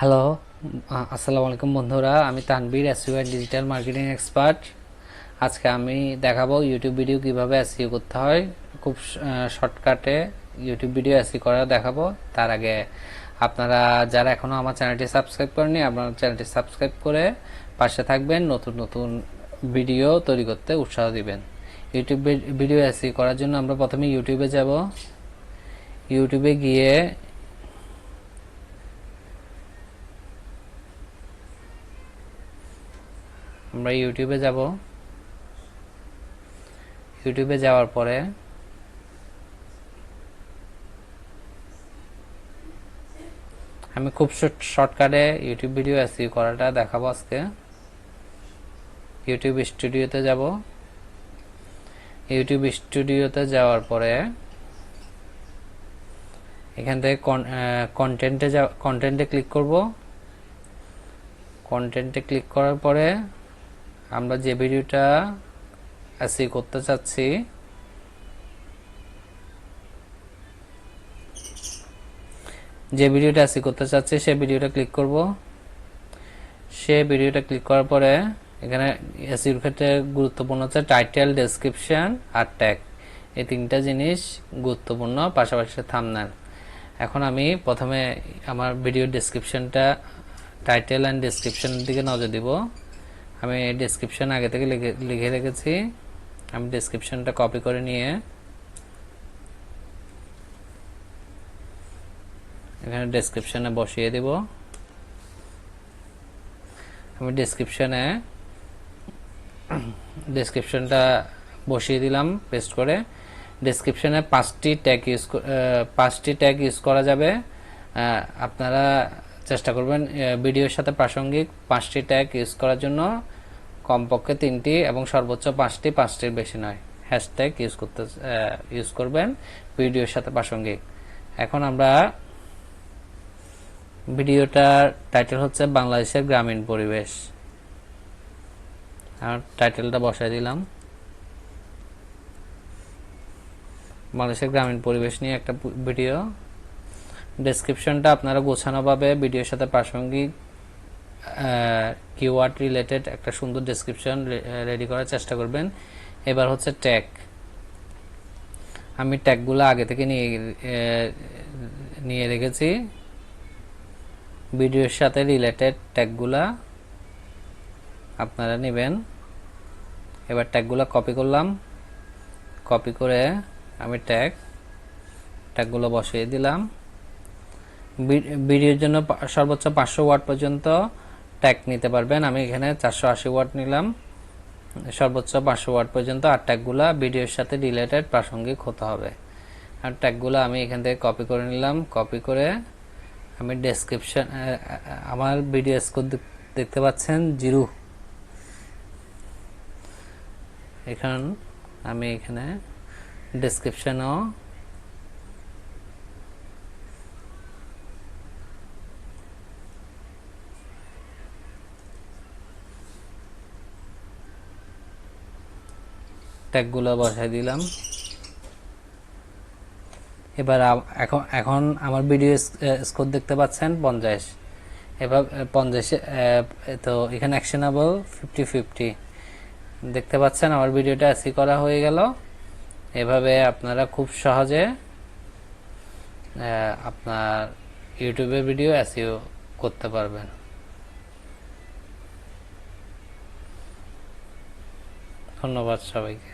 Hello, আসসালামু আলাইকুম বন্ধুরা। আমি Tanvir, SEO and digital marketing expert. আজকে আমি দেখাবো ইউটিউব ভিডিও কিভাবে এসইও করতে হয়। খুব শর্টকাটে ইউটিউব ভিডিও এসইও করা দেখাবো। তার আগে আপনারা যারা এখনও আমার চ্যানেলটি সাবস্ক্রাইব করেননি, আপনারা চ্যানেলটি সাবস্ক্রাইব করে পাশে থাকবেন, নতুন নতুন ভিডিও তৈরি করতে উৎসাহ দিবেন। ইউটিউব ভিডিও এসইও করার জন্য আমরা প্রথমে ইউটিউবে যাব। ইউটিউবে গিয়ে আমরা ইউটিউবে যাব। ইউটিউবে যাওয়ার পরে আমি খুব শর্টকাটে ইউটিউব ভিডিও এসইও করাটা দেখাবো আজকে। ইউটিউব স্টুডিওতে যাব। ইউটিউব স্টুডিওতে যাওয়ার পরে এখান থেকে কন্টেন্টে ক্লিক করব। কন্টেন্টে ক্লিক করার পরে আমরা যে ভিডিওটা এসইও করতে চাচ্ছি সেই ভিডিওটা ক্লিক করব। সেই ভিডিওটা ক্লিক করার পরে এখানে এসইওর ক্ষেত্রে গুরুত্বপূর্ণ হচ্ছে টাইটেল, ডেসক্রিপশন আর ট্যাগ। এই তিনটা জিনিস গুরুত্বপূর্ণ, পাশাপাশি থাম্বনেল। এখন আমি প্রথমে আমার ভিডিও ডেসক্রিপশনটা, টাইটেল অ্যান্ড ডেসক্রিপশনের দিকে নজর দিব। আমি ডেসক্রিপশন আগে থেকে লিখে রেখেছি। আমি ডেসক্রিপশনটা কপি করে নিয়ে এখানে ডেসক্রিপশনে বসিয়ে দেব। আমি ডেসক্রিপশনটা বসিয়ে দিলাম পেস্ট করে। ডেসক্রিপশনে 5টি ট্যাগ ইউজ করা যাবে। আপনারা চেষ্টা করবেন ভিডিওর সাথে প্রাসঙ্গিক 5টি ট্যাগ ইউজ করার জন্য। কমপক্ষে 3টি এবং সর্বোচ্চ 5টি, 5টির বেশি নয়। হ্যাশট্যাগ ইউজ করবেন ভিডিওর সাথে প্রাসঙ্গিক। এখন আমরা ভিডিওটার টাইটেল হচ্ছে বাংলাদেশের গ্রামীণ পরিবেশ। আর টাইটেলটা বসাই দিলাম। বাংলাদেশের গ্রামীণ পরিবেশ নিয়ে একটা ভিডিও। ডেসক্রিপশনটা আপনারা গোছানোভাবে ভিডিওর সাথে প্রাসঙ্গিক কিওয়ার্ড রিলেটেড একটা সুন্দর ডেসক্রিপশন রেডি করার চেষ্টা করবেন। এবার হচ্ছে ট্যাগ। আমি ট্যাগগুলো আগে থেকে নিয়ে রেখেছি। ভিডিওর সাথে রিলেটেড ট্যাগগুলা আপনারা নেবেন। এবার ট্যাগগুলো কপি করলাম। কপি করে আমি ট্যাগগুলো বসিয়ে দিলাম। ভিডিওর জন্য সর্বোচ্চ 500 ওয়ার্ড পর্যন্ত ট্যাগ নিতে পারবেন। আমি এখানে 480 ওয়ার্ড নিলাম। সর্বোচ্চ 500 ওয়ার্ড পর্যন্ত। আর ট্যাগগুলো ভিডিওর সাথে রিলেটেড প্রাসঙ্গিক হতে হবে। আর ট্যাগগুলো আমি এখান থেকে কপি করে নিলাম। কপি করে আমি ডেসক্রিপশন, আমার ভিডিও স্কোর দেখতে পাচ্ছেন 0। আমি এখানে ডেসক্রিপশনও ট্যাগগুলো বসাই দিলাম। এবার এখন আমার ভিডিও স্কোর দেখতে পাচ্ছেন 50। এবার 50, তো এখানে অ্যাকশনেবল 50-50 দেখতে পাচ্ছেন। আমার ভিডিওটা এসই করা হয়ে গেল। এভাবে আপনারা খুব সহজে আপনার ইউটিউবে ভিডিও এসইও করতে পারবেন। ধন্যবাদ সবাইকে।